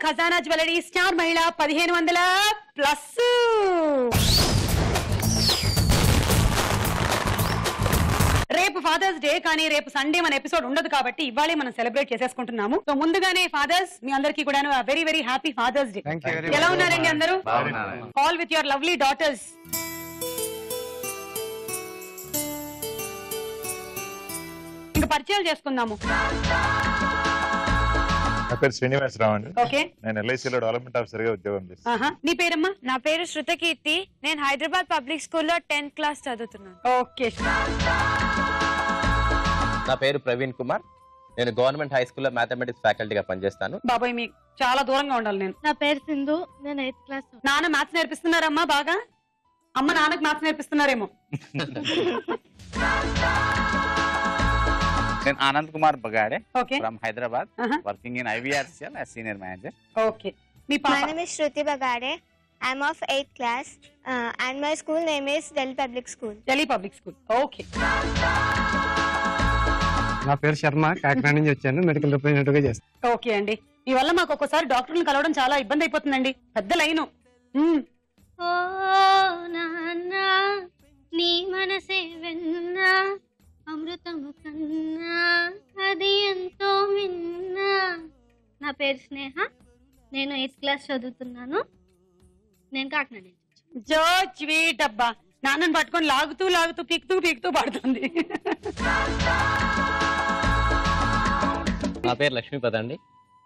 ఖజానా jewellery star మహిళ 1500+. రేపు ఫాదర్స్ డే కానీ రేపు సండే మన ఎపిసోడ్ ఉండదు కాబట్టి ఇవాళే మనం సెలబ్రేట్ చేసేసుకుంటున్నాము. సో ముందుగానే ఫాదర్స్ మీ అందరికీ కూడా very very happy father's day. ఎలా ఉన్నారండి అందరూ? All with your lovely daughters. ఇంకా పరిచయాలు చేసుకుందాము. నా పేరు శ్రీనివాసరావు అండి. ఓకే. నేను ఎల్ఐసిలో డెవలప్మెంట్ ఆఫీసర్ గా ఉద్యోగం చేస్తాను. నీ పేరమ్మా? నా పేరు శృతకీర్తి. నేను హైదరాబాద్ పబ్లిక్ స్కూల్లో 10th క్లాస్ చదువుతున్నాను. ఓకే. నా పేరు ప్రవీణ్ కుమార్. నేను గవర్నమెంట్ హై స్కూల్లో మ్యాథమెటిక్స్ ఫ్యాకల్టీగా పనిచేస్తాను. బాబాయ్ మీకు చాలా దూరంగా ఉండాలి నేను. నా పేరు సింధు. నేను 8th క్లాస్. నాన్న మ్యాథ్స్ నేర్పిస్తున్నారమ్మా బాగా? అమ్మ నాన్నకి మ్యాథ్స్ నేర్పిస్తున్నారేమో. నేను Anand Kumar Bagade okay from Hyderabad working in IVRCL as senior manager. Okay. మీ పాప? My name is Shruti Bagade. I am of 8th class and my school name is Delhi Public School. Delhi public school. Okay. నా పేరు శర్మ. కాకినాడ నుంచి వచ్చాను. Medical representative గా చేస్తాను. Okay అండి. మీ వల్ల మాకు ఒక్కోసారి డాక్టర్లను కలవడం చాలా ఇబ్బంది అయిపోతుందండి. పెద్ద లైను. ఓ నాన్న నీ మనసే వెన్నా అమృతము కన్నా అది ఎంతో మిన్నా. నా పేరు స్నేహ. నేను 8th క్లాస్ చదువుతున్నాను. నేను కాకినాడ. జో స్వీట్ అబ్బా. నాన్నని పట్టుకొని లాగుతూ లాగుతూ పీకుతూ పాడుతుంది. నా పేరు లక్ష్మీపద్ అండి.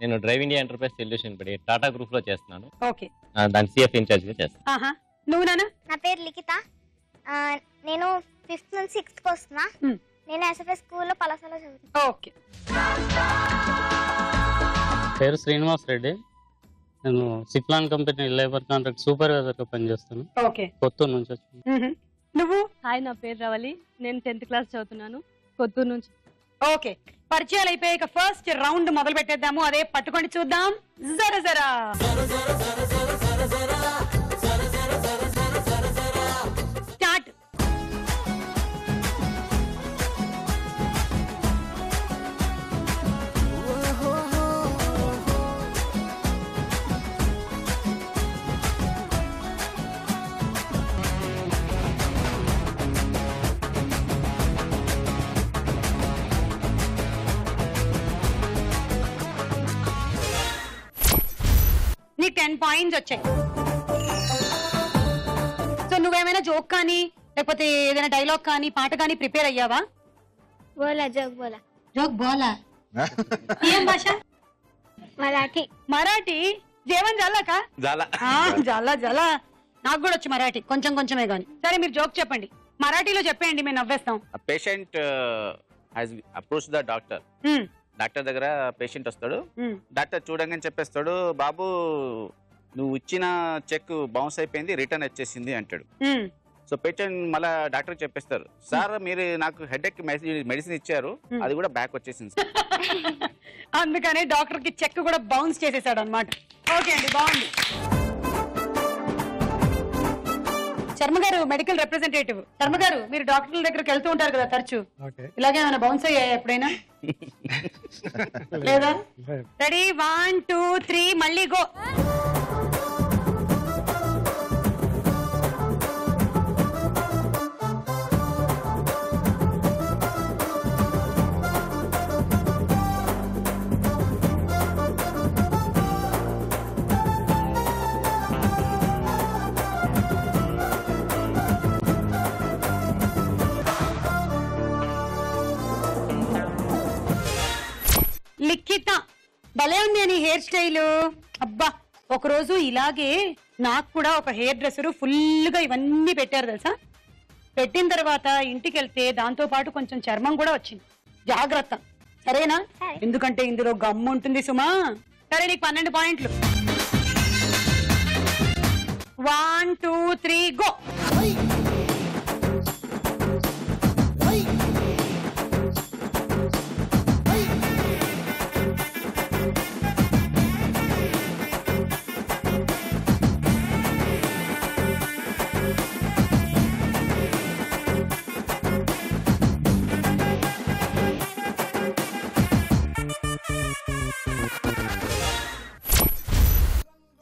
నేను డ్రైవ్ ఇండియా ఎంటర్ప్రైజ్ సొల్యూషన్ పడి టాటా గ్రూప్ లో చేస్తున్నాను. ఓకే. దాని సిఎఫ్ ఇన్ఛార్జ్ గా చేస్తాను. నువ్వు నాన్న? నా పేరు లిఖిత. నేను 5th నుంచి 6th వస్తున్నా. నేను ఎస్ఎఫ్ఎస్ స్కూల్లో పలాసలో చదువుతున్నా. ఓకే. పేరు శ్రీనివాస్ రెడ్డి. నేను సిప్లాన్ కంపెనీ లేబర్ కాంట్రాక్ట్ సూపర్వైజర్ గా పనిచేస్తాను. ఓకే. కొత్తూరు నుంచి వచ్చాను. నువ్వు? హాయ్, నా పేరు రవలి. నేను 10th క్లాస్ చదువుతున్నాను. కొత్తూరు నుంచి. ఓకే. పరిచయాలు అయిపోయాక ఫస్ట్ రౌండ్ మొదలు పెట్టేద్దాము. అదే పట్టుకొని చూద్దాం. జరా జరా స్టార్ట్. నీ 10 పాయింట్స్ వచ్చాయి. సో నువ్వేమైనా జోక్ కానీ లేకపోతే ఏదైనా డైలాగ్ కానీ పాట కానీ ప్రిపేర్ అయ్యావా? బోలా జోక్ బోలా. జోక్ బోలా. ఏం భాష? మరాఠీ. మరాఠీ. జీవన్ జాలాకా? జాలా జాలా. నాకు కూడా వచ్చి మరాఠీ కొంచెం కొంచెమే గాని. సరే మీరు జోక్ చెప్పండి. మరాఠీలో చెప్పండి, మేము నవ్వేస్తాం. Patient has approach the doctor. Doctor దగ్గర పేషెంట్ వస్తాడు. డాక్టర్ చూడంగానే చెప్పేస్తాడు, బాబు నువ్వు ఇచ్చిన చెక్ బౌన్స్ అయిపోయింది, రిటర్న్ వచ్చేసింది అంటాడు. సో పేషెంట్ మళ్ళా డాక్టర్ చెప్పేస్తారు, సార్ మీరు నాకు హెడేక్ మెడిసిన్ ఇచ్చారు, అది కూడా బ్యాక్ వచ్చేసింది. అందుకనే డాక్టర్ కి చెక్ కూడా బౌన్స్ చేసేసాడు అన్నమాట. ఓకే అండి, బాగుంది. శర్మ గారు మెడికల్ రిప్రజెంటేటివ్. శర్మ గారు మీరు డాక్టర్ల దగ్గరికి వెళ్తూ ఉంటారు కదా తరచు, ఇలాగే ఏమైనా బౌన్స్ అయ్యాయి ఎప్పుడైనా? లేదా? రెడీ 1 2 3 మళ్ళీ గో. లిఖిత భలే ఉంది నీ హెయిర్ స్టైల్. అబ్బా, ఒక రోజు ఇలాగే నాకు కూడా ఒక హెయిర్ డ్రెస్సర్ ఫుల్ గా ఇవన్నీ పెట్టారు తెలుసా. పెట్టిన తర్వాత ఇంటికి వెళ్తే దాంతో పాటు కొంచెం చర్మం కూడా వచ్చింది. జాగ్రత్త, సరేనా? ఎందుకంటే ఇందులో గమ్ము ఉంటుంది సుమా. సరే, నీకు 12 పాయింట్లు. 1 2 3 గో.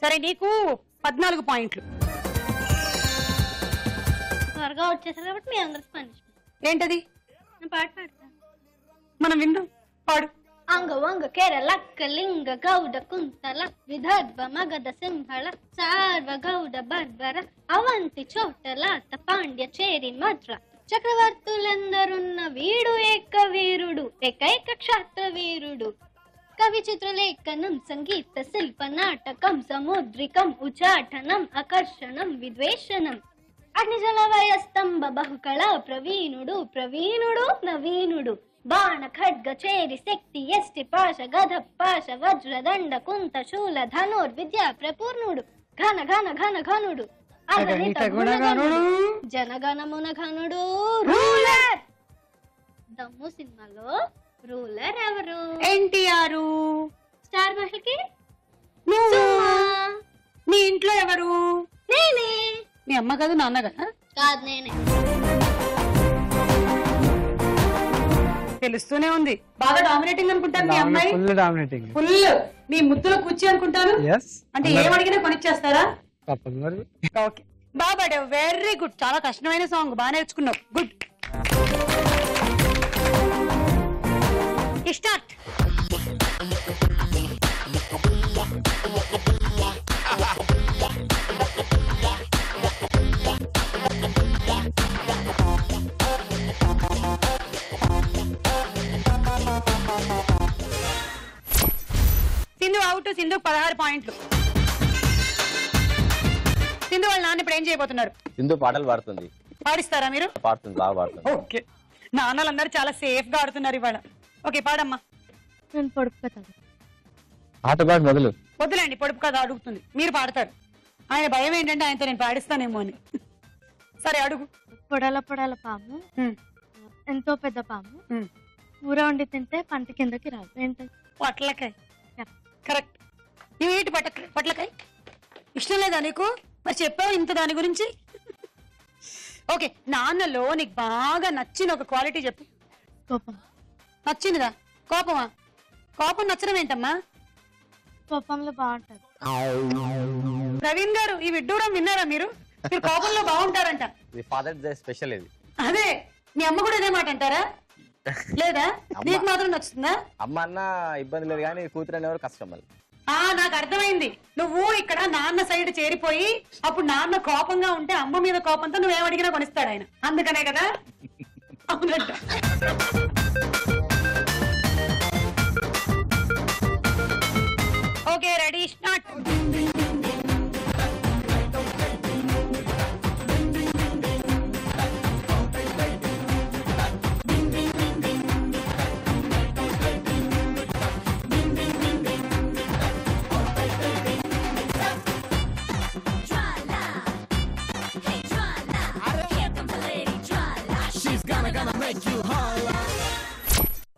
సరే నీకు 14 పాయింట్లు. త్వరగా వచ్చేసారు కాబట్టి మీ అందరికి పనిష్మెంట్. ఏంటది? నేను పాట పాడతా. మనం విందాం, పాడు. అంగ వంగ కేరళ కళింగ గౌడ కుంతల విదర్భ మగధ సింహళ సార్వ గౌడ బర్బర అవంతి చోటలాత పాండ్య చేరి మద్ర చక్రవర్తులందరున్న వీడు ఏక వీరుడు ఏకైక క్షాత్ర వీరుడు కవి చిత్రలేఖనం సంగీత శిల్ప నాటకం సముద్రికం ఉచాటనం ఆకర్షణం విద్వేషణం అగ్నిజల వయస్తంభ బహుకళ ప్రవీణుడు ప్రవీణుడు నవీనుడు బాణ ఖడ్గ చేరి శక్తి ఎస్టి పాశ గధ పాశ వజ్రదండ కుంత శూల ధనుర్ విద్యా ప్రపూర్ణుడు ఘన ఘన ఘన ఘనుడు అగణిత గుణగణుడు జనగణమున ఘనుడు రూలర్. దమ్ము సినిమాలో రూలర్ ఎవరు? ఎన్టీఆర్. స్టార్ మహల్ కి నీ ఇంట్లో ఎవరు? నేనే. మీ అమ్మ కాదు, నాన్న కదా? కాదు, నేనే. తెలుస్తూనే ఉంది. బాగా డామినేటింగ్ అనుకుంటాను మీ అమ్మాయి. Full dominating. ఫుల్ మీ ముద్దుల కూర్చి అనుకుంటాను. అంటే ఏమడిగినా కొనిచ్చేస్తారా? మరి ఓకే, బాగా వెరీ గుడ్. చాలా కష్టమైన సాంగ్, బాగా నేర్చుకున్నావు. Good. Start. Sindhu out. Sindhu 16 పాయింట్లు. సింధు వాళ్ళ నాన్న ఇప్పుడు ఏం చేయబోతున్నారు? సింధు పాటలు పాడుతుంది. పాడిస్తారా మీరు? పాడుతుంది, బాగా పాడుతుంది. ఓకే, నాన్నలందరూ చాలా సేఫ్ గా ఆడుతున్నారు ఇవాళ. ఓకే, పాడమ్మా. నేను పొడుపు కథ. పాట పాడు మొదలు. వద్దులేండి, పొడుపు కథ అడుగుతుంది, మీరు పాడతారు. ఆయన భయం ఏంటంటే ఆయనతో నేను పాడిస్తానేమో అని. సరే అడుగు. పొడల పొడల పాము, ఎంతో పెద్ద పాము, కూర వండి తింటే పంట కిందకి రాదు. ఏంటది? పొట్లకాయ. కరెక్ట్. ఏంటి పొట్లకాయ? ఇష్టం లేదా నీకు? మరి చెప్పావు ఇంత దాని గురించి. ఓకే, నాన్నలో నీకు బాగా నచ్చిన ఒక క్వాలిటీ చెప్పు. కోపం. నచ్చిందిదా? కోపమా? కోపం నచ్చడం ఏంటమ్మా? కోపంలో బాగుంటది. ప్రవీణ్ గారు, ఈ విడ్డూరం విన్నారా మీరు? మీరు కోపంలో బాగుంటారంట. ఫాదర్స్ డే స్పెషల్ ఇది. అదే, మీ అమ్మ కూడా ఇదే మాట అంటారా? లేదా నీకు మాత్రం నచ్చుతుందా? అమ్మ అన్న ఇబ్బంది లేదు కానీ కూతురు అనేవారు కష్టం. మళ్ళీ నాకు అర్థమైంది. నువ్వు ఇక్కడ నాన్న సైడ్ చేరిపోయి అప్పుడు నాన్న కోపంగా ఉంటే అమ్మ మీద కోపంతో నువ్వేమడిగినా కొనిస్తాడు ఆయన. అందుకనే కదా? అవునంట. Okay, ready, start.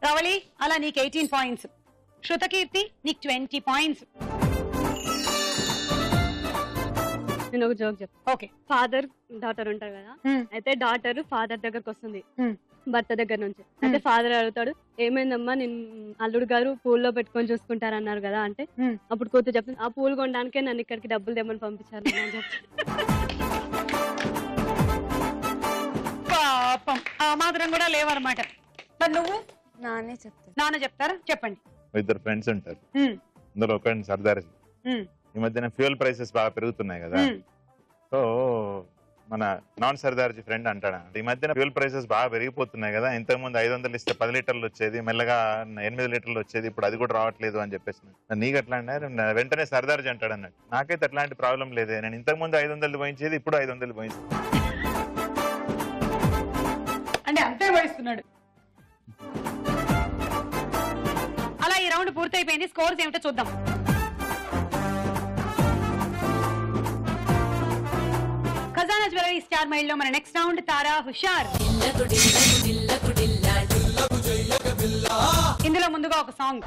రవళి, అలా నీకు 18 పాయింట్స్. శృతకీర్తి, నీకు 20 పాయింట్స్. నేను ఒక జోక్ చెప్తా. ఓకే. ఫాదర్ డాటర్ ఉంటారు కదా, అయితే డాటర్ ఫాదర్ దగ్గరకు వస్తుంది భర్త దగ్గర నుంచి. అయితే ఫాదర్ అడుగుతాడు, ఏమైందమ్మా నేను అల్లుడు గారు పూల్లో పెట్టుకొని చూసుకుంటారన్నారు కదా అంటే, అప్పుడు కూతురు చెప్తుంది, ఆ పూలు కొనడానికే నన్ను ఇక్కడికి డబ్బులు తెమ్మని పంపించారు అని చెప్తాను. పాపం, ఆ మాత్రం కూడా లేవన్నమాట. మరి నువ్వు? నానే చెప్తాను. నాన్న చెప్తారా? చెప్పండి. ఇద్దరు ఫ్రెండ్స్ ఉంటారు, అందులో ఒక సర్దార్. ఈ మధ్యన ఫ్యూయల్ ప్రైసెస్ బాగా పెరుగుతున్నాయి కదా, సో మన నాన్ సర్దార్జీ ఫ్రెండ్ అంటాడు, ఈ మధ్యన ఫ్యూయల్ ప్రైసెస్ బాగా పెరిగిపోతున్నాయి కదా, ఇంతకుముందు 500 ఇస్తే 10 లీటర్లు వచ్చేది, మెల్లగా 8 లీటర్లు వచ్చేది, ఇప్పుడు అది కూడా రావట్లేదు అని చెప్పేసి. నీకు ఎట్లా అన్నారు? వెంటనే సర్దార్జీ అంటాడు అన్నట్టు. నాకైతే అట్లాంటి ప్రాబ్లం లేదే, నేను ఇంతకుముందు 500 పోయించేది, ఇప్పుడు 500 పోయింది. అంటే అంతే వహిస్తున్నాడు. అలా ఈ రౌండ్ పూర్తయిపోయింది. స్కోర్స్ ఏమిటో చూద్దాం. ఖజానా జ్యువెలరీ స్టార్ మైల్ లో మన నెక్స్ట్ రౌండ్ తారా హుషార్. ఇందులో ముందుగా ఒక సాంగ్.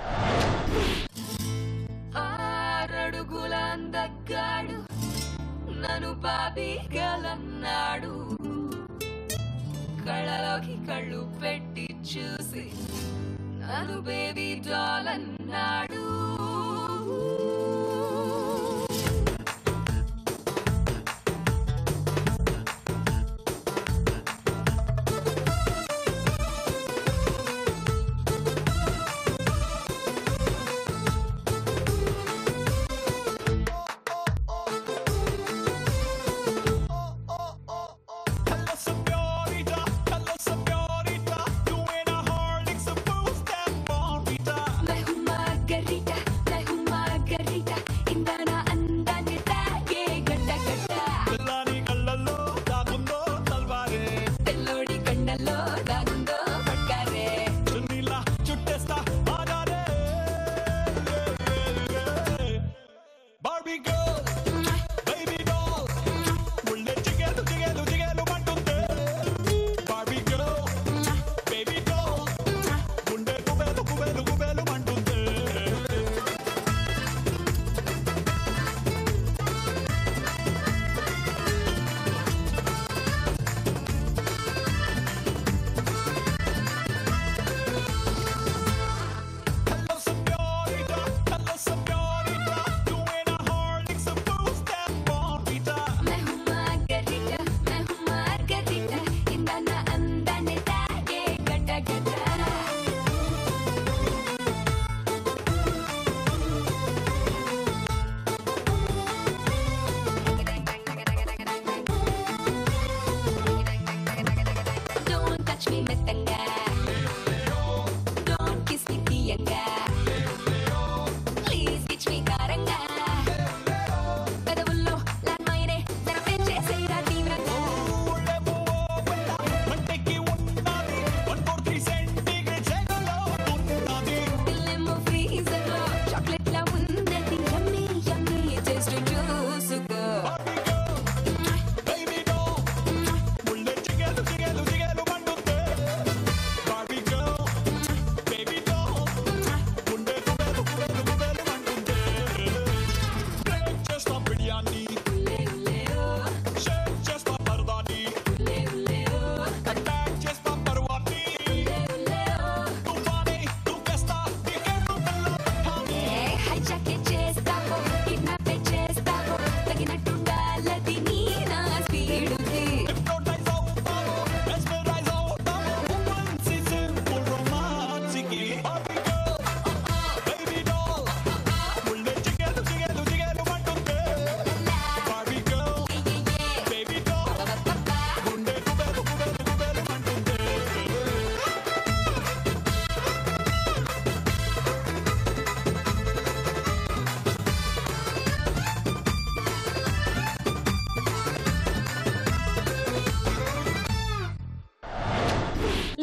నన్ను బాబీగలన్నాడు, కళ్ళలోకి కళ్ళు పెట్టి చూసి నన్ను బేబీ డాల్ అన్నాడు.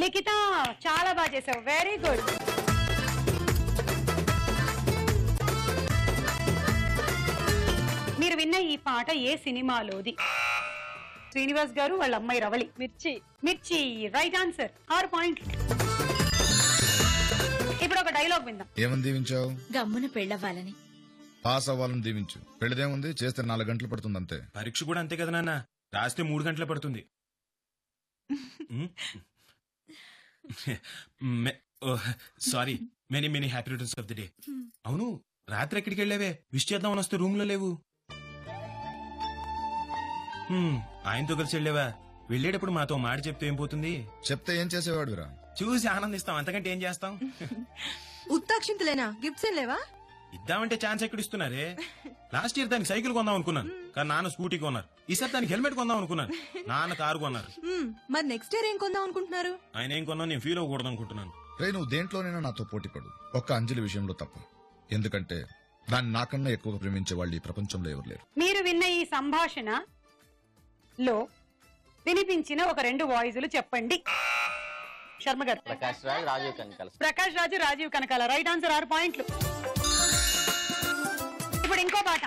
లిఖిత చాలా బాగా చేసావు, వెరీ గుడ్. మీరు విన్న ఈ పాట ఏ సినిమాలోది? శ్రీనివాస్ గారు వాళ్ళ అమ్మాయి రవళి. మిర్చి. మిర్చి రైట్ ఆన్సర్. 6 పాయింట్లు. ఇప్పుడు ఒక డైలాగ్ విందాం. ఏమని దీవించావు? గమ్మున పెళ్ళవ్వాలని. పాస్ అవ్వాలని దీవించు. పెళ్ళదేముంది, చేస్తే 4 గంటలు పడుతుంది అంతే. పరీక్ష కూడా అంతే కదా నాన్న, రాస్తే 3 గంటలే పడుతుంది. Sorry, many many happy returns of the day. అవును, రాత్రి ఎక్కడికి వెళ్ళావే? విష్ చేద్దామని వస్తే రూమ్ లో లేవు. ఆయనతో కలిసి వెళ్ళావా? వెళ్ళేటప్పుడు మాతో మాట చెప్తే ఏం పోతుంది? చెప్తే ఏం చేసేవాడురా? చూసి ఆనందిస్తాం, అంతకంటే ఏం చేస్తాం? ఉత్తాక్షింతలేనా? గిఫ్ట్స్ ఏం లేవా? ఇద్దామంటే ఛాన్స్ ఎక్కడ ఇస్తున్నారే? లాస్ట్ ఇయర్ దానికి సైకిల్ కొందాం అనుకున్నాను, కానీ నాన్న స్కూటీ కొన్నారు. ఈసారి దానికి హెల్మెట్ కొందాం అనుకున్నాను, నాన్న కారు కొన్నారు. మరి నెక్స్ట్ ఇయర్ ఏం కొందాం అనుకుంటున్నారు? ఆయన ఏం కొన్నా నేను ఫీల్ అవ్వకూడదు అనుకుంటున్నాను. రే, నువ్వు దేంట్లోనైనా నాతో పోటీ పడు, ఒక్క అంజలి విషయంలో తప్ప. ఎందుకంటే దాన్ని నాకన్నా ఎక్కువగా ప్రేమించే వాళ్ళు ఈ ప్రపంచంలో ఎవరు లేరు. మీరు విన్న ఈ సంభాషణలో వినిపించిన ఒక 2 వాయిస్లు చెప్పండి. శర్మ గారు. ప్రకాష్ రాజ్, రాజీవ్ కనకాల. ప్రకాష్ రాజు, రాజీవ్ కనకాల. Right answer. 6 పాయింట్లు. ఇప్పుడు ఇంకో పాట.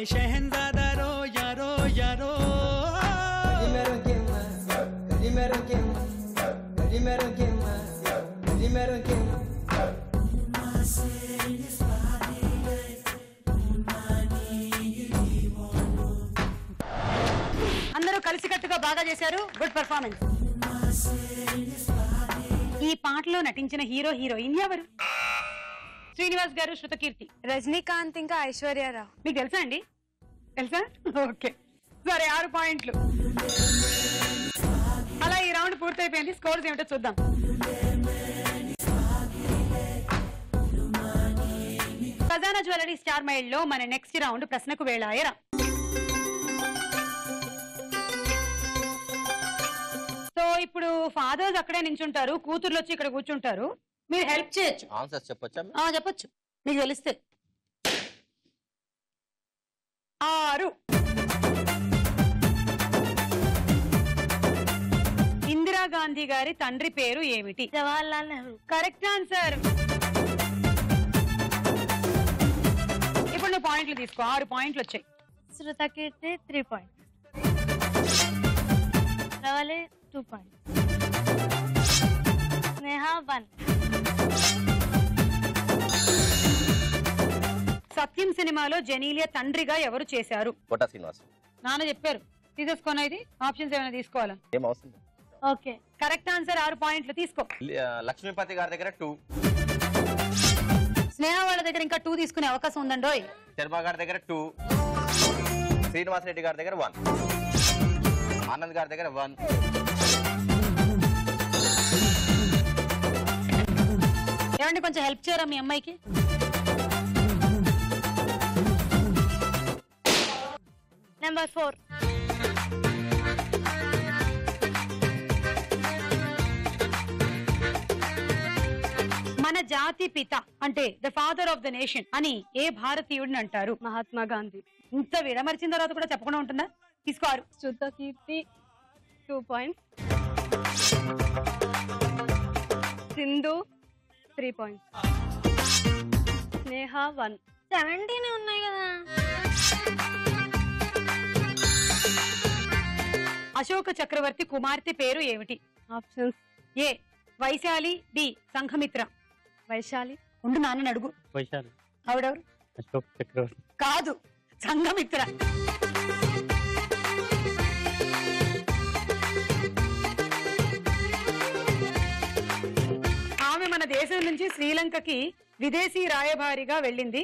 में शहनजादा रो यारो यारो Primero quien más, primero quien más, primero quien más, primero quien más. అందరూ కలిసికట్టుగా బాగా చేశారు. Good performance. ఈ పాటలో నటించిన హీరో హీరోయిన్ ఎవరు? శ్రీనివాస్ గారు, శృతకీర్తి. రజనీకాంత్ ఇంకా ఐశ్వర్యరావు. మీకు తెలుసా అండి? తెలుసా? ఓకే, సరే 6 పాయింట్లు. అలా ఈ రౌండ్ పూర్తయిపోయింది. స్కోర్స్ ఏమిటో చూద్దాం. ఖజానా జ్యువెలరీ స్టార్ మైల్ లో మన నెక్స్ట్ రౌండ్ ప్రశ్నకు వేళాయరా. సో ఇప్పుడు ఫాదర్స్ అక్కడే నించుంటారు, కూతుర్లు వచ్చి ఇక్కడ కూర్చుంటారు. మీరు హెల్ప్ చేయొచ్చు. ఆన్సర్స్ చెప్పొచ్చా? చెప్పొచ్చు, మీకు తెలిస్తే. 6. ఇందిరాగాంధీ గారి తండ్రి పేరు ఏమిటి? జవహర్లాల్ నెహ్రూ. Correct answer. ఇప్పుడు నువ్వు పాయింట్లు తీసుకో. 6 పాయింట్లు వచ్చాయి. Shrutakirti 3 points, Ravali 2 points, Sneha 1. సత్యం సినిమాలో జెనీలియా తండ్రిగా ఎవరు చేశారు? కోట శ్రీనివాస్. నాన్న చెప్పారు. తీసేసుకోనా? ఇది ఆప్షన్స్ ఏమైనా తీసుకోవాలా? ఏం అవసరం. Okay, correct answer. 6 పాయింట్లు తీసుకో. లక్ష్మీపతి గారి దగ్గర 2, స్నేహ వాళ్ళ దగ్గర ఇంకా 2 తీసుకునే అవకాశం ఉందండి. శర్మ గారి దగ్గర 2, శ్రీనివాస్ రెడ్డి గారి దగ్గర 1, ఆనంద్ గారి దగ్గర 1. ఏమండి కొంచెం హెల్ప్ చేయరా మీ అమ్మాయికి? నెంబర్ 4. మన జాతి పిత అంటే the father of the nation అని ఏ భారతీయుడిని అంటారు? మహాత్మా గాంధీ. ఇంత విడమర్చిన తర్వాత కూడా చెప్పకుండా ఉంటుందా? తీసుకోరు. Shrutakirti 2 points, Sindhu 3 points, Sneha 1. 17 ఉన్నాయి కదా. అశోక చక్రవర్తి కుమార్తె పేరు ఏమిటి? ఆప్షన్స్: ఏ వైశాలి, బి సంఘమిత్ర. వైశాలి. ఉండు నాన్నని అడుగు. వైశాలి. ఆవిడెవరు? అశోక్ చక్రవర్తి. కాదు, సంఘమిత్ర. ఆమె మన దేశం నుంచి శ్రీలంకకి విదేశీ రాయబారిగా వెళ్ళింది.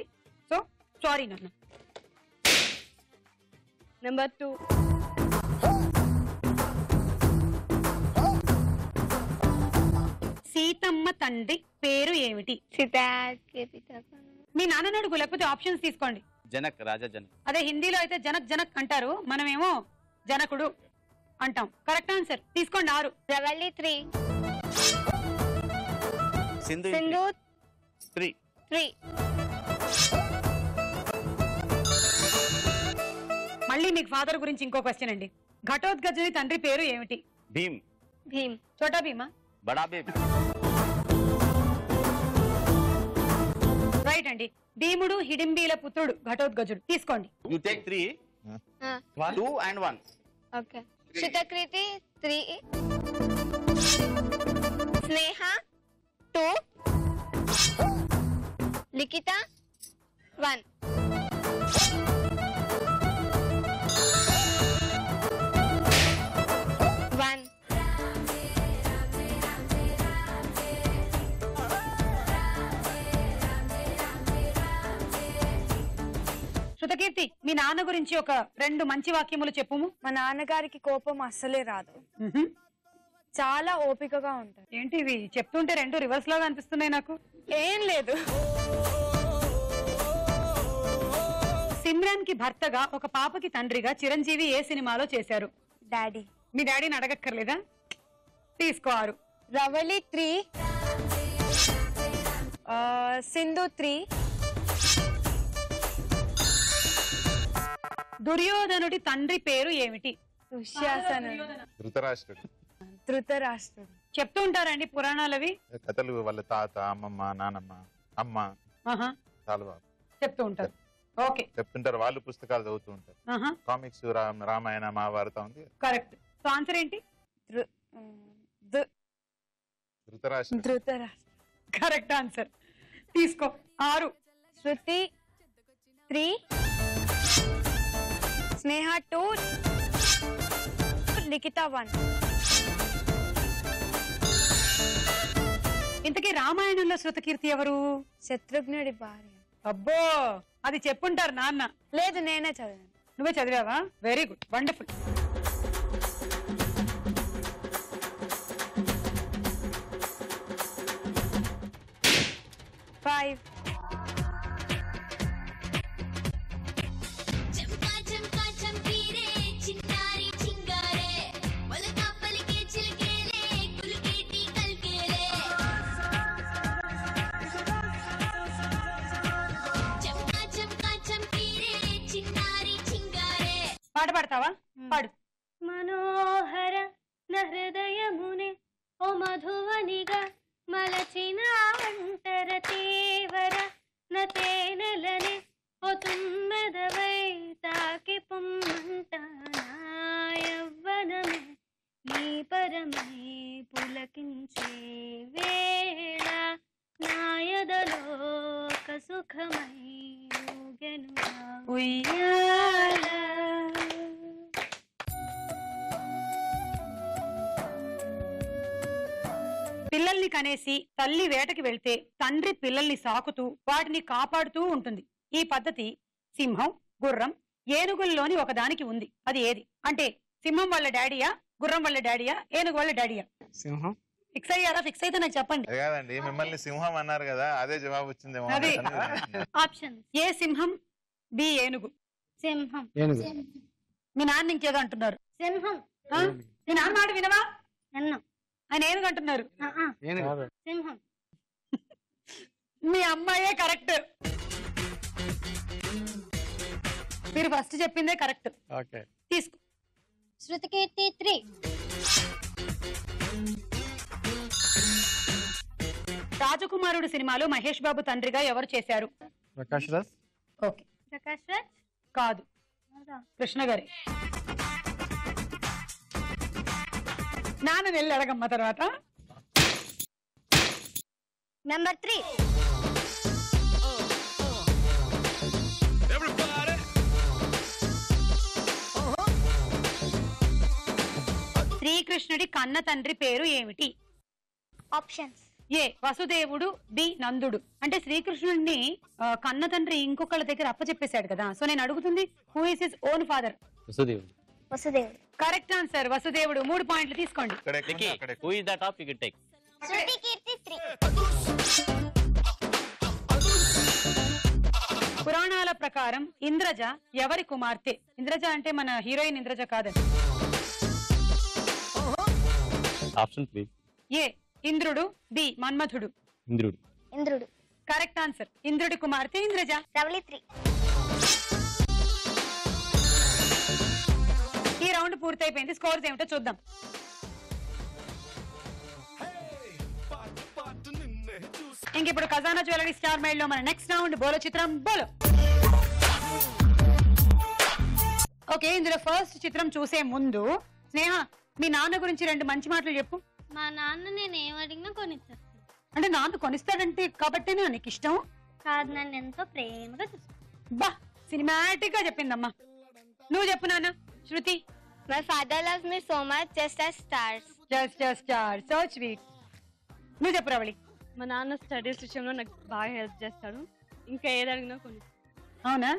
సో సారీ నాన్న. నెంబర్ 2. సీతమ్మ తండ్రి పేరు ఏమిటి? మీ నాన్నని అడుగు, లేకపోతే ఆప్షన్స్ తీసుకోండి. జనక్, రాజా జనక్. అదే హిందీలో అయితే జనక్ జనక్ అంటారు, మనమేమో జనకుడు అంటాం. Correct answer. తీసుకోండి 6. రవలి 3, సింధు 3. మళ్ళీ మీకు ఫాదర్ గురించి ఇంకో క్వశ్చన్ అండి. ఘటోత్కచుని తండ్రి పేరు ఏమిటి? భీమ్. చోటా భీమా? బడా భీమ్. రైట్ అండి. భీముడు హిడింబీల పుత్రుడు ఘటోత్కచుడు. తీసుకోండి. You take 3, 2 and 1. Okay. Shrutakirti 3, స్నేహ 2, లిఖిత 1. శృతకీర్తి, మీ నాన్న గురించి ఒక 2 మంచి వాక్యములు చెప్పుము. మా నాన్నగారికి కోపం అస్సలే రాదు, చాలా ఓపికగా ఉంటారు. ఏంటి ఇవి చెప్తుంటే 2 రివర్స్ లాగా అనిపిస్తున్నాయి నాకు. ఏం లేదు. సిమ్రాన్ కి భర్తగా ఒక పాపకి తండ్రిగా చిరంజీవి ఏ సినిమాలో చేశారు? డాడీ. మీ డాడీని అడగక్కర్లేదా? తీసుకోరు. రవలి 3, సింధు 3. దుర్యోధనుడి తండ్రి పేరు ఏమిటి? దుశ్శాసనుడు. ధృతరాష్ట్రుడు. చెప్తూ ఉంటారండి పురాణాలవి, కథలు. వాళ్ళ తాత, అమ్మమ్మ, నానమ్మ, అమ్మ ఆహా చాలా బాగా చెప్తూ ఉంటారు. ఓకే చెప్తుంటారు, వాళ్ళు పుస్తకాలు చదువుతూ ఉంటారు. కామిక్స్ రామాయణ మహాభారతం ఉంది. కరెక్ట్. సో ఆన్సర్ ఏంటి? ధృతరాష్ట్ర. Correct answer. తీసుకో 6. శృతి 3, స్నేహ 2, లిఖిత 1. ఇంతకీ రామాయణంలో శృతకీర్తి ఎవరు? శత్రుఘ్నుడి భార్య. అబ్బో, అది చెప్పుంటారు నాన్న. లేదు, నేనే చదివాను. నువ్వే చదివావా? Very good, wonderful. పాట పాడతావా? పాడు. మనోహర హృదయమునే ఓ మధువనిగా మలచిన అంతర తీవర నతేనెలనే ఓ తుమ్మెదవై తాకి పొమ్మంట యవ్వనమే నీ పరమై పులకించే వేళ నాయదలో ఒక సుఖమై ఊగెనుగా ఉయ్యాల. పిల్లల్ని కనేసి తల్లి వేటకి వెళ్తే తండ్రి పిల్లల్ని సాకుతూ వాటిని కాపాడుతూ ఉంటుంది. ఈ పద్ధతి సింహం, గుర్రం, ఏనుగుల్లోని ఒకదానికి ఉంది. అది ఏది? అంటే సింహం వాళ్ళ డాడీయా, గుర్రం వాళ్ళ డాడీయా, ఏనుగు వాళ్ళ డాడీయా? సింహం. ఫిక్స్ అయ్యారా? ఫిక్స్ అయితే నాకు చెప్పండి. కాదండి, మిమ్మల్ని సింహం అన్నారు కదా, అదే జవాబు వచ్చిందేమో. అది ఆప్షన్. ఏ సింహం, బి ఏనుగు. సింహం. మీ నాన్న ఇంకేదో అంటున్నారు. సింహం. మీ నాన్న మాట వినవా? అన్నా. ఆయన ఏనుగు అంటున్నారు. సింహం. మీ అమ్మాయే కరెక్ట్. మీరు ఫస్ట్ చెప్పిందే కరెక్ట్. తీసుకో. శృతికీర్తి 3. రాజకుమారుడు సినిమాలో మహేష్ బాబు తండ్రిగా ఎవరు చేశారు? ప్రకాష్ రాజ్. ఓకే. ప్రకాష్ రాజ్ కాదు, కృష్ణ గారి. నాన్న వెళ్ళి అడగమ్మ తర్వాత. నెంబర్ 3. శ్రీకృష్ణుడి కన్న తండ్రి పేరు ఏమిటి? ఆప్షన్స్. ఏ వసుదేవుడు, బి నందుడు. అంటే శ్రీకృష్ణుడిని కన్న తండ్రి ఇంకొకళ్ళ దగ్గర అప్పచెప్పేశాడు కదా. సో నేను అడుగుతుంది, who is his own father? వసుదేవుడు. వసుదేవుడు. కరెక్ట్ ఆన్సర్, వసుదేవుడు. 3 పాయింట్లు తీసుకోండి. Who is the top? You can take. Shruthi Keerthi 3. పురాణాల ప్రకారం ఇంద్రజ ఎవరి కుమార్తె? ఇంద్రజ అంటే మన హీరోయిన్ ఇంద్రజ కాదండి. Option please. ఏ ఇంద్రుడు, బి మన్మథుడు. ఇంద్రుడు. ఇంద్రుడు. కరెక్ట్ ఆన్సర్, ఇంద్రుడి కుమార్తె ఇంద్రజ. రవళి 3. ఈ రౌండ్ పూర్తయిపోయింది. స్కోర్స్ ఏమిటో చూద్దాం. ఇంక ఇప్పుడు ఖజానా జ్యువెలరీ స్టార్ మైల్ లో మన నెక్స్ట్ రౌండ్ బోలో చిత్రం బోలో. ఓకే, ఇందులో ఫస్ట్ చిత్రం చూసే ముందు స్నేహ, మీ నాన్న గురించి 2 మంచి మాటలు చెప్పు. మా నాన్న నేను ఏమడిగినా కొనిచ్చేస్తాను. అంటే నాన్న కొనిస్తాడంటే కాబట్టేనా నీకు ఇష్టం? కాదు, నన్ను ఎంతో ప్రేమగా చూస్తాను. బా, సినిమాటిక్ గా చెప్పిందమ్మా. నువ్వు చెప్పు నాన్న. శృతి. My father loves me so much, just as stars. Just stars. So sweet. నువ్వు చెప్పు రవళి. మా నాన్న స్టడీస్ విషయంలో నాకు బాగా హెల్ప్ చేస్తాడు. ఇంకా ఏది అడిగినా కొని. అవునా?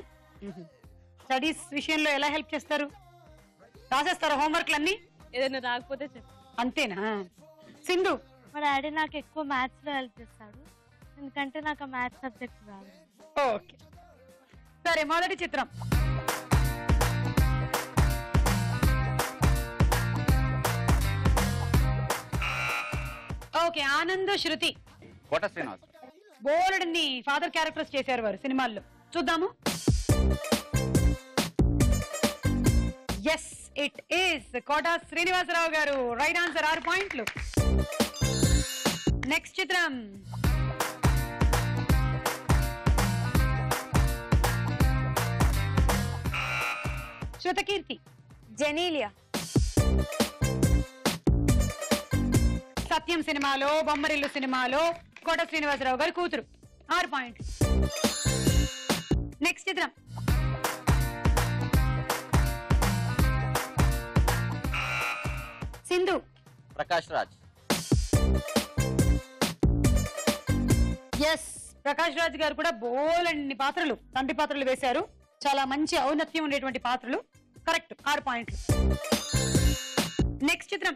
స్టడీస్ విషయంలో ఎలా హెల్ప్ చేస్తారు? రాసేస్తారా హోంవర్క్లు అన్ని? ఏదైనా రాకపోతే చెప్పు. అంతేనా? సింధు. మా డాడీ నాకు ఎక్కువ మ్యాథ్స్ లో హెల్ప్ చేస్తాడు, ఎందుకంటే నాకు ఆ మ్యాథ్స్ సబ్జెక్ట్ రాదు. ఓకే, సరే. మొదటి చిత్రం. ఓకే, ఆనంద్, శృతి. కోట శ్రీనివాస్. బోల్డ్ని ఫాదర్ క్యారెక్టర్స్ చేశారు వారు సినిమాల్లో. చూద్దాము. ఎస్, ఇట్ ఈస్ కోట శ్రీనివాసరావు గారు. రైట్ ఆన్సర్, 6 పాయింట్లు. నెక్స్ట్ చిత్రం. శృతకీర్తి, జెనీలియా, సత్యం సినిమాలో, బొమ్మరిల్లు సినిమాలో కోట శ్రీనివాసరావు గారి కూతురు. 6 పాయింట్లు. నెక్స్ట్ చిత్రం. సింధు, ప్రకాష్ రాజ్. ఎస్, ప్రకాష్ రాజ్ గారు కూడా బోలెన్ని పాత్రలు, తండ్రి పాత్రలు వేశారు. చాలా మంచి ఔన్నత్యం ఉండేటువంటి పాత్రలు. కరెక్ట్, 6 పాయింట్లు. నెక్స్ట్ చిత్రం.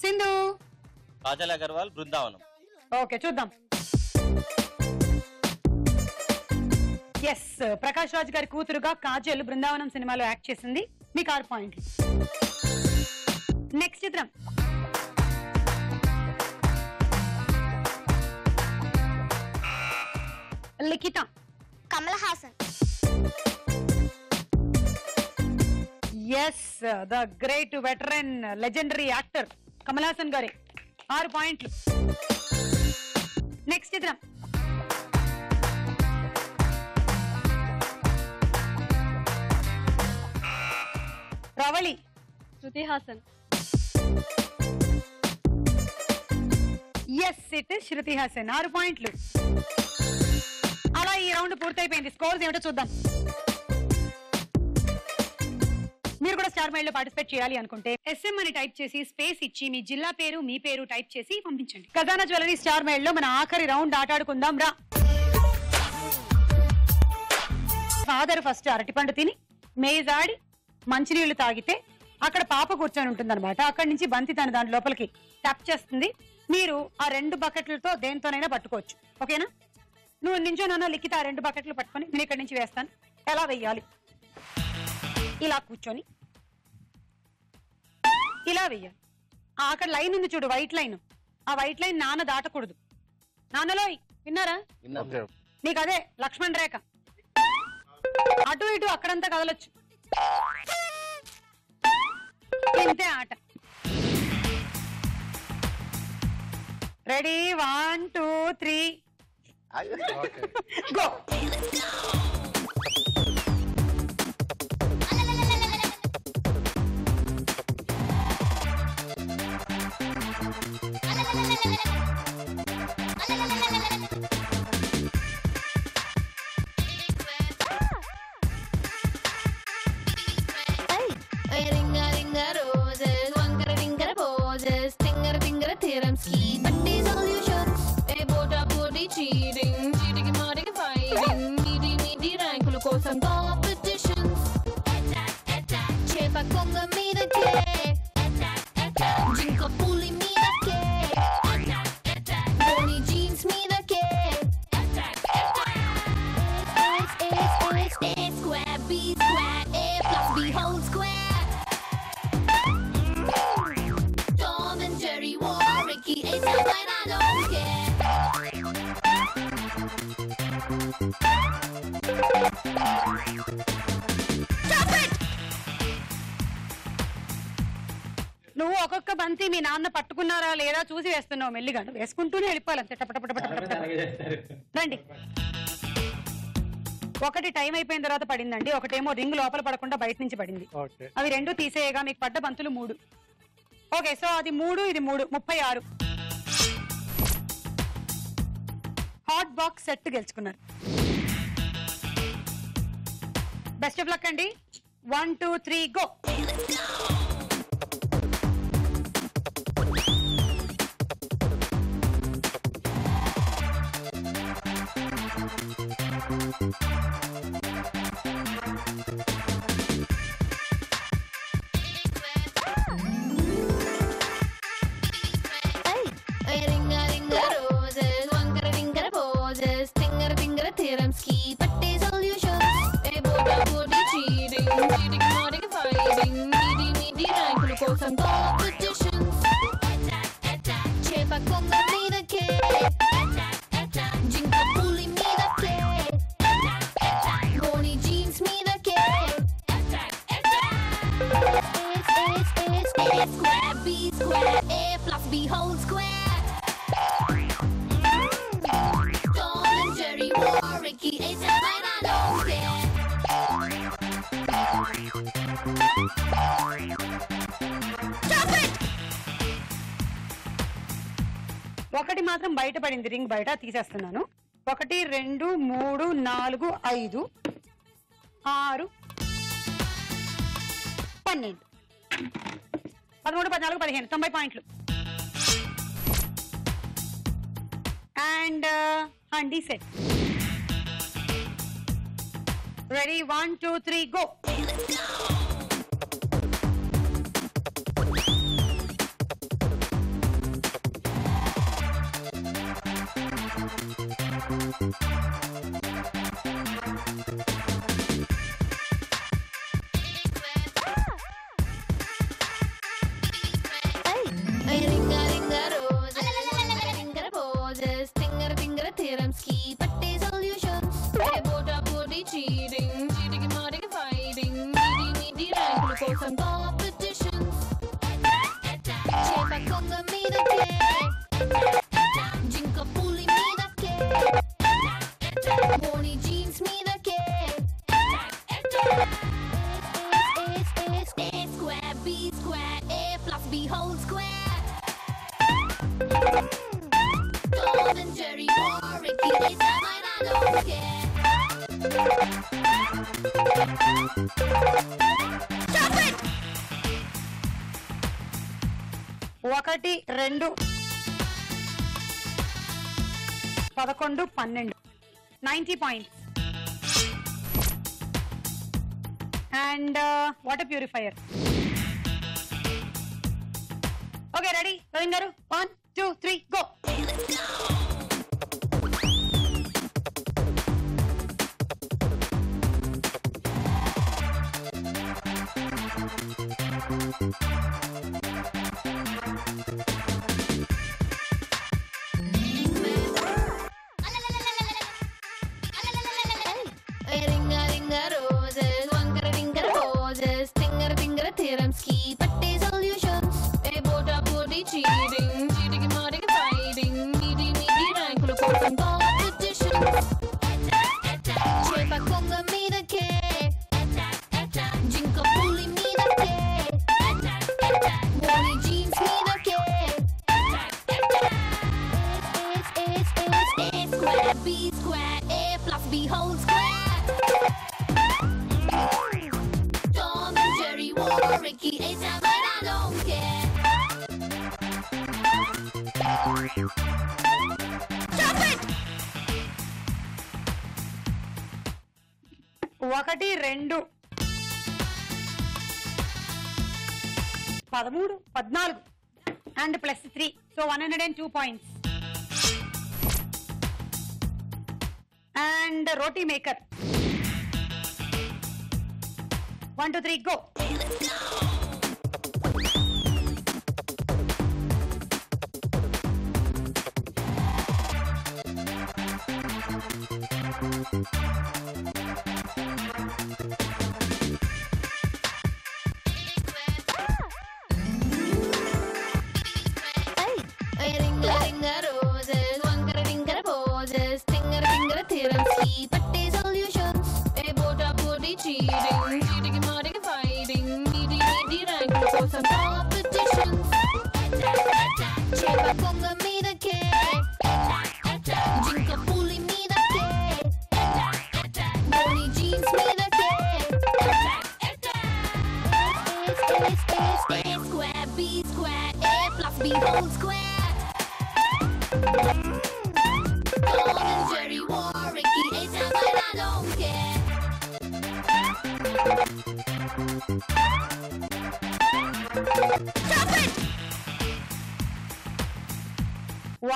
సింధు, కాజల్ అగర్వాల్, బృందావనం. ఓకే చూద్దాం. ఎస్, ప్రకాష్ రాజ్ గారి కూతురుగా కాజల్ బృందావనం సినిమాలో యాక్ట్ చేసింది. మీకు 6 పాయింట్లు. నెక్స్ట్ చిత్రం. Likhita, Kamal Haasan. Yes, the great veteran legendary actor Kamal Haasan గారే. 6 పాయింట్లు. నెక్స్ట్ చిత్రం. రవళి, శృతి హాసన్. Yes, it Shruti Haasan. 6 పాయింట్లు. అలా ఈ రౌండ్ పూర్తయిపోయింది. స్కోర్స్ ఏమిటో చూద్దాం. మీరు కూడా స్టార్ మైల్ లో పార్టిసిపేట్ చేయాలి అనుకుంటే SM అని టైప్ చేసి స్పేస్ ఇచ్చి మీ జిల్లా పేరు, మీ పేరు టైప్ చేసి పంపించండి. ఖజానా జ్యువెలరీ స్టార్ మైల్ లో మన ఆఖరి రౌండ్ ఆటాడుకుందాం రా. ఫాదర్ ఫస్ట్ అరటిపండు తిని మేజాడి మంచినీళ్లు తాగితే అక్కడ పాప కూర్చొని ఉంటుందన్నమాట. అక్కడి నుంచి బంతి తన దాని లోపలికి ట్యాప్ చేస్తుంది. మీరు ఆ 2 బకెట్లతో దేంతోనైనా పట్టుకోవచ్చు. ఓకేనా? నువ్వు నించోనన్నా లిఖిత ఆ 2 బకెట్లు పట్టుకొని నేను ఇక్కడి నుంచి వేస్తాను. ఎలా వెయ్యాలి? ఇలా కూర్చొని ఇలా వెయ్యాలి. అక్కడ లైన్ ఉంది చూడు, వైట్ లైన్. ఆ వైట్ లైన్ నాన్న దాటకూడదు. నాన్నలోయ్, విన్నారా? నీకు అదే లక్ష్మణ్ రేఖ. అటు ఇటు అక్కడంతా కదలొచ్చు. ఇంతే ఆట. రెడీ? 1 2 3 గో. కోసం కాంపిటీషన్స్ చేప కొంగ మీదకే జింక పులి మీదకే ధోని జీన్స్ మీదకే square B square a plus b whole square Tom and Jerry war Ricky is a when I don't care నువ్వు ఒక్కొక్క బంతి మీ నాన్న పట్టుకున్నారా లేదా చూసి వేస్తున్నావు. మెల్లిగా వేసుకుంటూనే వెళ్ళిపోవాలి అంతే. రండి. ఒకటి టైం అయిపోయిన తర్వాత పడిందండి. ఒకటేమో రింగ్ లోపల పడకుండా బయట నుంచి పడింది. అవి 2 తీసేయగా మీకు పడ్డ బంతులు 3. ఓకే, సో అది 3 ఇది 3 36. హాట్ బాక్స్ సెట్ గెలుచుకున్నారు. బెస్ట్ ఆఫ్ లక్ అండి. 1 2 3 గో. ఒకటి మాత్రం బయటపడింది, రింగ్ బయట తీసేస్తున్నాను. 1 2 3 4 5 6 12 13 14 15 90 పాయింట్లు. And handi set. Ready 1 2 3 go. ఒకటి 2 11 12 90 points. And water purifier. Okay ready Ravindra గారు 1 2 3 గో. ఒకటి 2 13 14 and plus 3 so 102 points. And roti maker 1 2 3 go.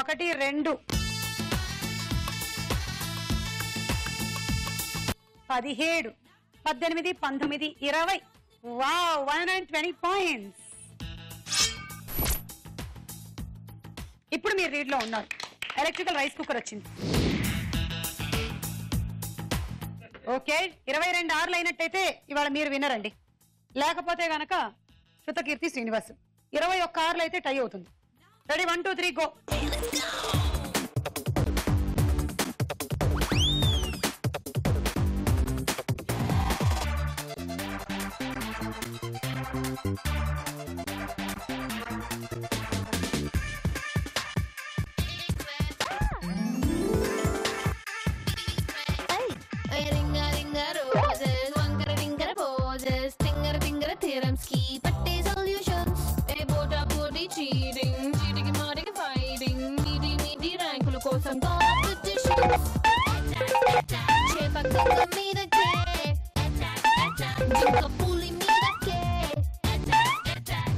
ఒకటి 2 17 18 19 20 వావ్ 120 పాయింట్స్. ఇప్పుడు మీరు రీడ్ లో ఉన్నారు. ఎలక్ట్రికల్ రైస్ కుక్కర్ వచ్చింది. ఓకే 22 ఆర్లు అయినట్టయితే ఇవాళ మీరు వినరండి, లేకపోతే గనక శృతకీర్తి శ్రీనివాస్. 21 ఆర్లు అయితే టై అవుతుంది. Ready 1 2 3 go. కోసం కాంపిటీషన్ చేపకుంగ మీదకే జింక పులి మీదకే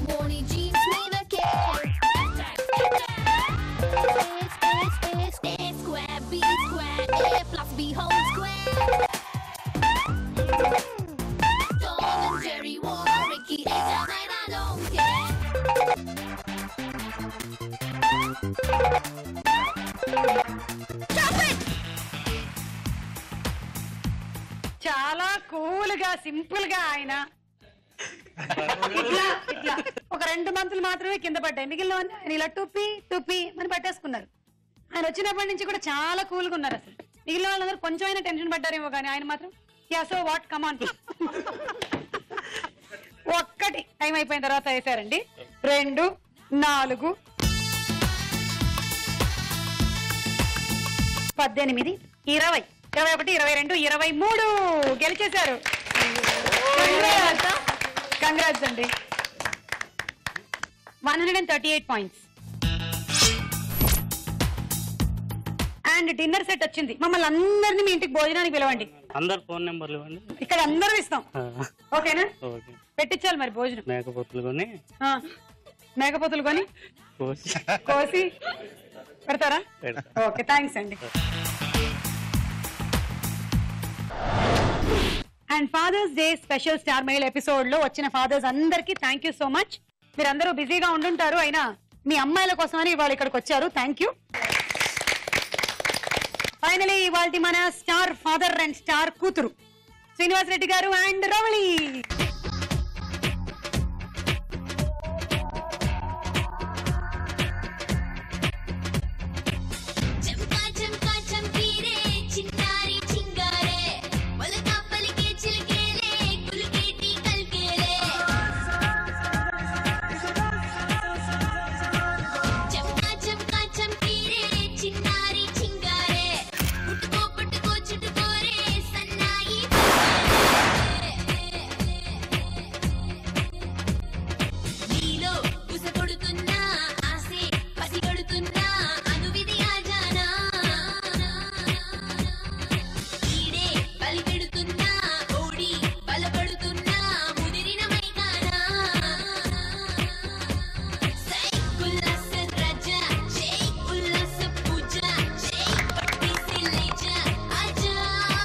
మోని జీన్స్ మీదకే A square, B square, A plus B whole square. Tom and Jerry war, Ricky, 8 and 9, I don't care. Stop it! చాలా కూల్ గా సింపుల్ గా ఆయన ఇట్లా ఇట్లా ఒక 2 మంతులు మాత్రమే కింద పడ్డాయి, మిగిలిన ఆయన ఇలా టుప్పి టుప్పి అని పట్టేసుకున్నారు. ఆయన వచ్చినప్పటి నుంచి కూడా చాలా కూల్ గా ఉన్నారు. అసలు మిగిలిన వాళ్ళందరూ కొంచెం అయినా టెన్షన్ పడ్డారేమో కానీ ఆయన మాత్రం యా సో వాట్ కమాన్. ఒక్కటి టైం అయిపోయిన తర్వాత వేసారండి. 2 4 18 20 21 22 23 గెలిచేశారు. కంగ్రాట్స్ అండి. 138 పాయింట్స్ అండ్ డిన్నర్ సెట్ వచ్చింది. మమ్మల్ని అందరినీ మీ ఇంటికి భోజనానికి పిలవండి. అందరు ఫోన్ నెంబర్లు ఇవ్వండి. ఇక్కడ అందరూ ఇస్తాం. ఓకేనా? ఓకే. పెట్టించాలి మరి భోజనం. మేకపోతులు కొని మేకపోతులు కొని కోసి పెడతారా? ఓకే, థ్యాంక్స్ అండి. And father's day special star mail episode లో వచ్చిన ఫాదర్స్ అందరికి థ్యాంక్ యూ సో మచ్. మీరందరూ బిజీగా ఉండుంటారు, అయినా మీ అమ్మాయిల కోసమని ఇవాళ ఇక్కడికి వచ్చారు. Thank you. ఫైనలీ ఇవాళ మన స్టార్ ఫాదర్ అండ్ స్టార్ కూతురు శ్రీనివాస్ రెడ్డి గారు అండ్ రవళి.